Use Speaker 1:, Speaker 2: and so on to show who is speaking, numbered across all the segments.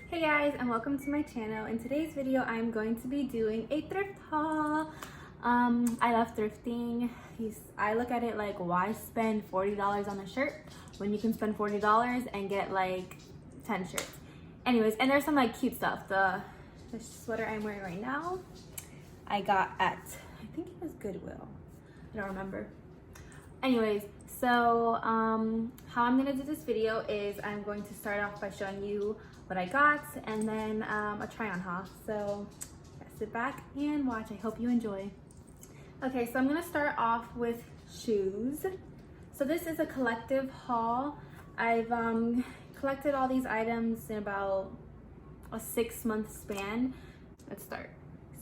Speaker 1: Hey guys, and welcome to my channel. In today's video, I'm going to be doing a thrift haul. I love thrifting. I look at it like, why spend $40 on a shirt when you can spend $40 and get like 10 shirts? Anyways, and there's some like cute stuff. The sweater I'm wearing right now, I got at, I think it was Goodwill. I don't remember. Anyways, so how I'm gonna do this video is I'm going to start off by showing you what I got and then a try on haul. So sit back and watch. I hope you enjoy. Okay, so I'm gonna start off with shoes. So this is a collective haul. I've collected all these items in about a 6-month span. Let's start.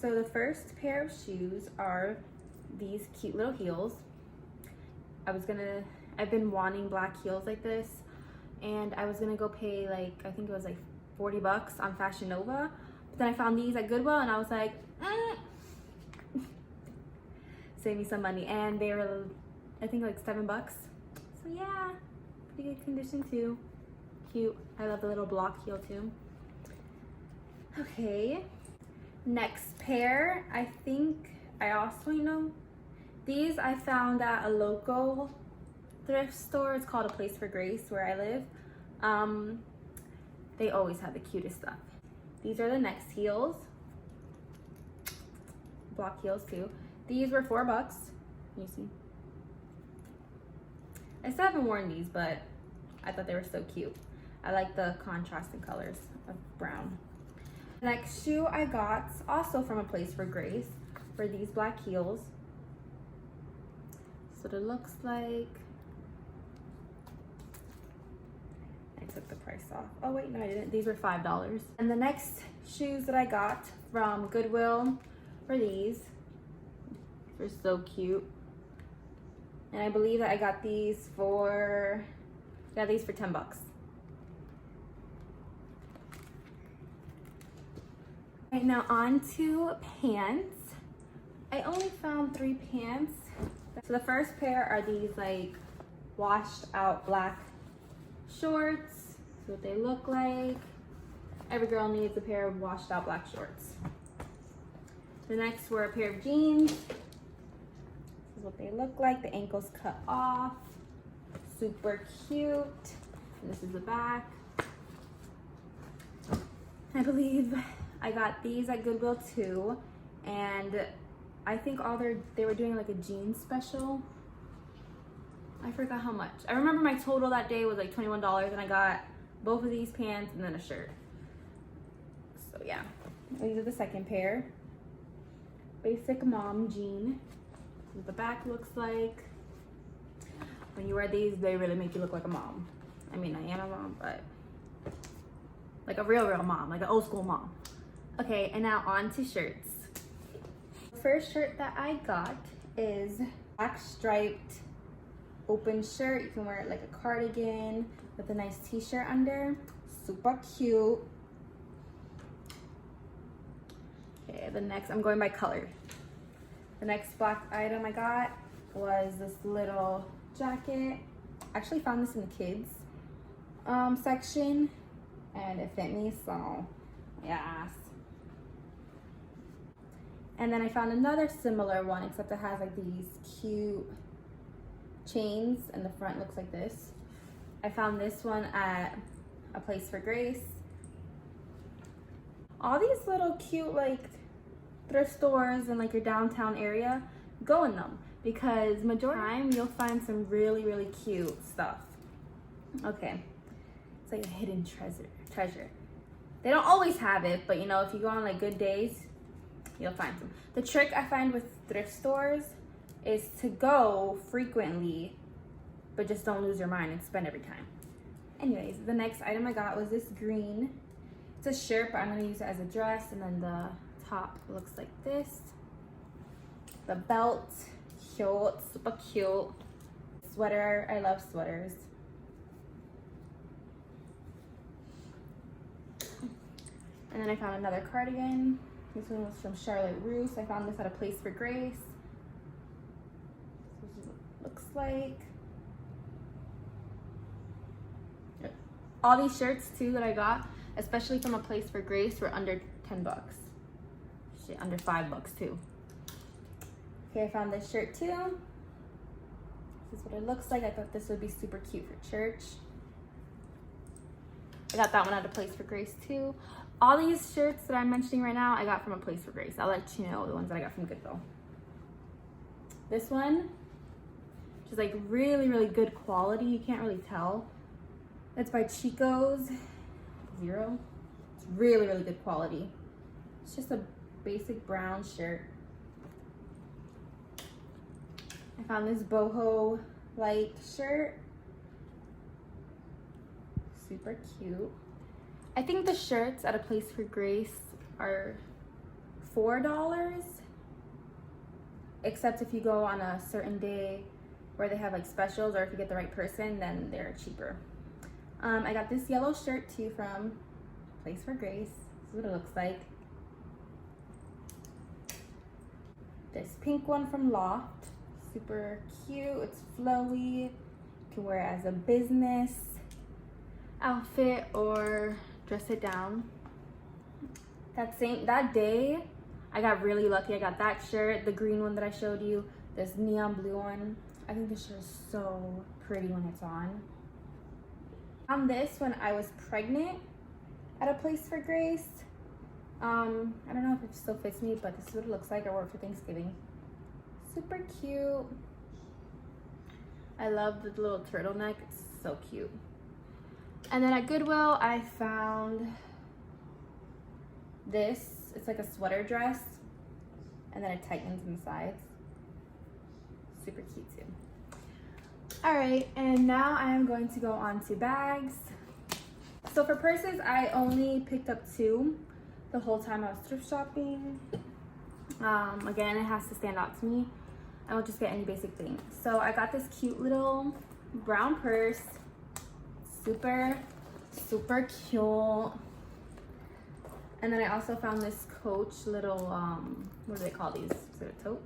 Speaker 1: So the first pair of shoes are these cute little heels. I've been wanting black heels like this, and I was gonna go pay like, I think it was like 40 bucks on Fashion Nova, but then I found these at Goodwill and I was like, save me some money, and they were, I think, like 7 bucks. So yeah, pretty good condition too. Cute. I love the little block heel too. Okay, next pair, I think I also know. These I found at a local thrift store. It's called A Place for Grace where I live. They always have the cutest stuff. These are the next heels. Block heels too. These were 4 bucks. You see? I still haven't worn these, but I thought they were so cute. I like the contrasting colors of brown. The next shoe I got, also from A Place for Grace, were these black heels. That's what it looks like. I took the price off. Oh wait, no I didn't. These were $5. And the next shoes that I got from Goodwill were these. They're so cute. And I believe that I got these for, yeah, these for 10 bucks. Right, now on to pants. I only found 3 pants. So the first pair are these like washed out black shorts. That's what they look like. Every girl needs a pair of washed out black shorts. The next were a pair of jeans. This is what they look like. The ankles cut off. Super cute. And this is the back. I believe I got these at Goodwill too. And I think they were doing like a jeans special. I forgot how much. I remember my total that day was like $21, and I got both of these pants and then a shirt. So yeah, these are the second pair. Basic mom jean. This is what the back looks like. When you wear these, they really make you look like a mom. I mean, I am a mom, but like a real mom, like an old school mom. Okay, and now on to shirts. First shirt that I got is black striped open shirt. You can wear it like a cardigan with a nice t-shirt under. Super cute. Okay, the next, I'm going by color. The next black item I got was this little jacket. I actually found this in the kids section, and it fit me, so yes. And then I found another similar one, except it has like these cute chains and the front looks like this. I found this one at A Place for Grace. All these little cute like thrift stores in like your downtown area, go in them, because majority of the time you'll find some really cute stuff. Okay, it's like a hidden treasure. They don't always have it, but you know, if you go on like good days, you'll find some. The trick I find with thrift stores is to go frequently, but just don't lose your mind and spend every time. Anyways, the next item I got was this green. It's a shirt, but I'm gonna use it as a dress, and then the top looks like this. The belt, cute, super cute. Sweater, I love sweaters. And then I found another cardigan. This one was from Charlotte Russe. I found this at A Place for Grace. This is what it looks like. All these shirts too that I got, especially from a place for Grace, for under 10 bucks. Shit, under $5 too. Okay, I found this shirt too. This is what it looks like. I thought this would be super cute for church. I got that one at a place for Grace too. All these shirts that I'm mentioning right now, I got from a place for Grace. I'll let you know the ones that I got from Goodwill. This one, which is like really, really good quality. You can't really tell. It's by Chico's Zero. It's really, really good quality. It's just a basic brown shirt. I found this boho light shirt. Super cute. I think the shirts at a place for Grace are $4, except if you go on a certain day where they have like specials, or if you get the right person, then they're cheaper. I got this yellow shirt too from Place for Grace. This is what it looks like. This pink one from Loft. Super cute. It's flowy. You can wear it as a business outfit or dress it down. That day, I got really lucky. I got that shirt, the green one that I showed you, this neon blue one. I think this shirt is so pretty when it's on. I found this when I was pregnant at a place for Grace. I don't know if it still fits me, but this is what it looks like. I wore it for Thanksgiving. Super cute. I love the little turtleneck. It's so cute. And then at Goodwill, I found this. It's like a sweater dress, and then it tightens in the sides. Super cute too. All right, and now I am going to go on to bags. So for purses, I only picked up 2 the whole time I was thrift shopping. Again, it has to stand out to me. I won't just get any basic thing. So I got this cute little brown purse. Super, super cute. And then I also found this Coach little, what do they call these? Is it a tote?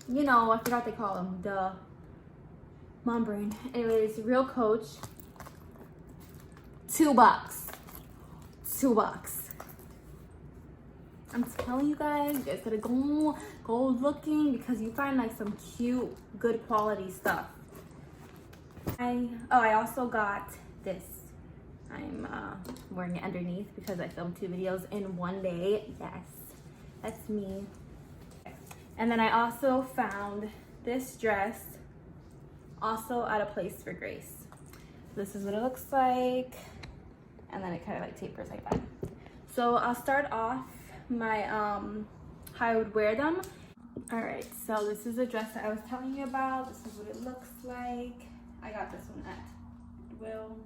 Speaker 1: You know, I forgot they call them. Duh. Mom brain. Anyways, real Coach. $2. $2. I'm telling you guys gotta go looking, because you find like some cute, good quality stuff. I also got this. I'm wearing it underneath because I filmed 2 videos in one day. Yes, that's me. And then I also found this dress, also at a place for Grace. This is what it looks like, and then it kind of like tapers like that. So I'll start off my how I would wear them. All right, so this is the dress that I was telling you about. This is what it looks like. I got this one at Goodwill.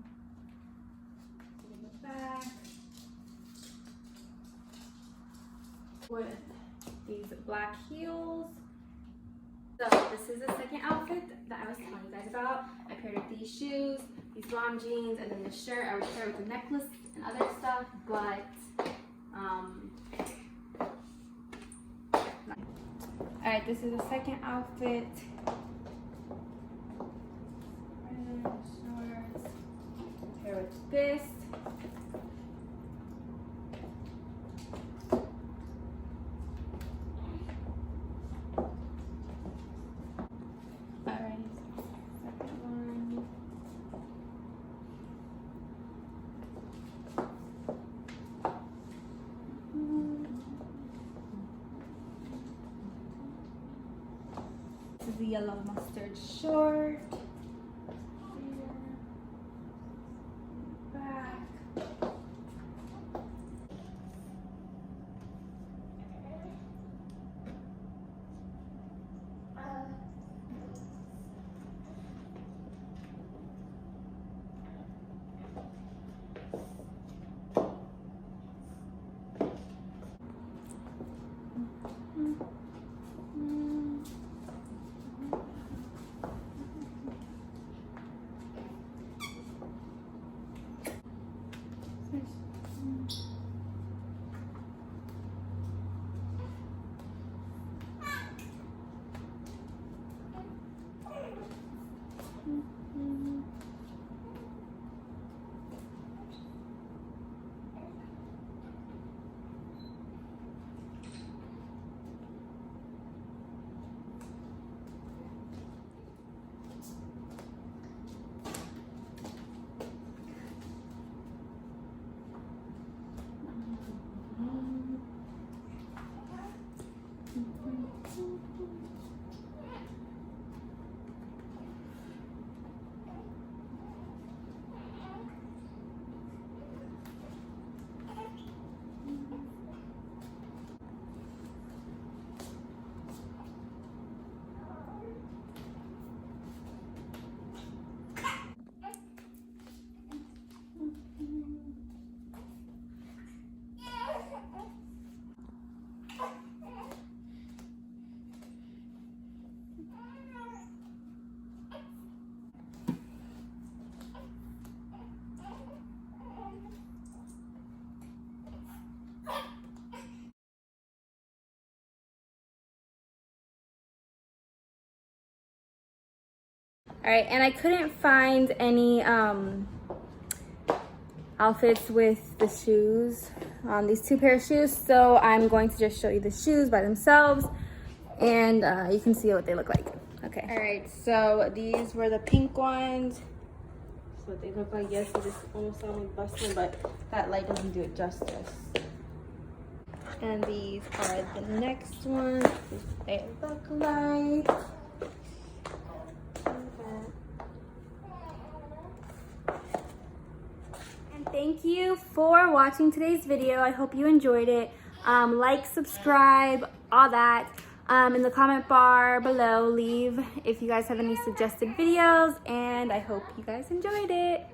Speaker 1: Back with these black heels. So this is the second outfit that I was telling you guys about. I paired with these shoes, these blonde jeans, and then the shirt. I would pair with the necklace and other stuff, but all right, this is the second outfit. Shorts. Pair with this. The yellow mustard short. Back. All right, and I couldn't find any outfits with the shoes, these two pair of shoes, so I'm going to just show you the shoes by themselves, and you can see what they look like. Okay. All right, so these were the pink ones. That's what they look like. Yes, it just almost sound like busting, but that light doesn't do it justice. And these are the next ones. They look like. And thank you for watching today's video. I hope you enjoyed it. Like, subscribe, all that. In the comment bar below, leave if you guys have any suggested videos, and I hope you guys enjoyed it.